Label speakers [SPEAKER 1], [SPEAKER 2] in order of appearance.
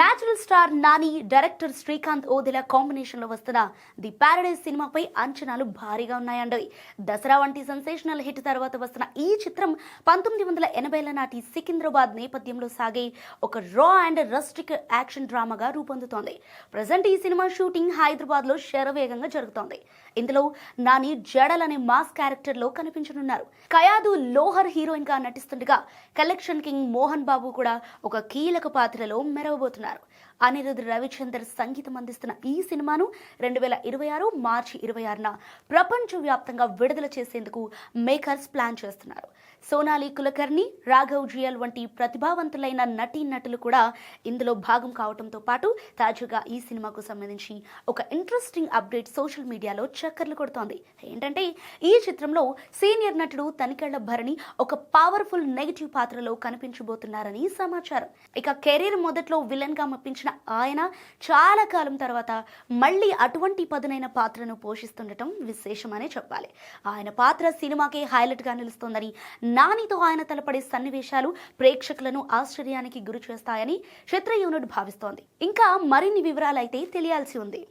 [SPEAKER 1] Natural star Nani, director Srikanth Odela combination లో వస్తున్న the paradise సినిమాపై అంచనాలు భారీగా ఉన్నాయండి. దసరా వంటి సెన్సేషనల్ హిట్ తర్వాత వస్తున్న ఈ చిత్రం 1980ల నాటి సికింద్రాబాద్ నేపథ్యంలో సాగే ఒక రా అండ్ రస్టిక్ యాక్షన్ డ్రామాగా రూపొందుతోంది. ప్రజెంట్ ఈ సినిమా షూటింగ్ హైదరాబాద్ లో శరవేగంగా జరుగుతోంది. ఇందులో నాని జడల్ అనే మాస్ క్యారెక్టర్ లో కనిపించనున్నారు. కయాదు లోహర్ హీరోయిన్ గా నటిస్తుండగా కలెక్షన్ కింగ్ మోహన్ బాబు కూడా ఒక కీలక పాత్రలో మెరవబోతున్నారు. అనిరుద్ రవిచందర్ సంగీతం అందిస్తున్న ఈ సినిమాను 2026 మార్చి 26న ప్రపంచవ్యాప్తంగా విడుదల చేసేందుకు మేకర్స్ ప్లాన్ చేస్తున్నారు. సోనాలి కులకర్ణి, రాఘవ్ జియల్ వంటి ప్రతిభావంతులైన నటీనటులు కూడా ఇందులో భాగం కావడంతో పాటు తాజాగా ఈ సినిమాకు సంబంధించి ఒక ఇంట్రెస్టింగ్ అప్డేట్ సోషల్ మీడియాలో చక్కర్లు కొడుతోంది. ఏంటంటే ఈ చిత్రంలో సీనియర్ నటుడు తనికెళ్ల భరణి ఒక పవర్ఫుల్ నెగటివ్ పాత్రలో కనిపించబోతున్నారని సమాచారం. ఇక కెరీర్ మొదట్లో విలన్ గా మెప్పించిన ఆయన చాలా కాలం తర్వాత మళ్ళీ అటువంటి పదునైన పాత్రను పోషిస్తుండటం విశేషమనే చెప్పాలి. ఆయన పాత్ర సినిమాకే హైలైట్ గా నిలుస్తోందని, నానితో ఆయన తలపడే సన్నివేశాలు ప్రేక్షకులను ఆశ్చర్యానికి గురి చేస్తాయని చిత్ర యూనిట్ భావిస్తోంది. ఇంకా మరిన్ని వివరాలైతే తెలియాల్సి ఉంది.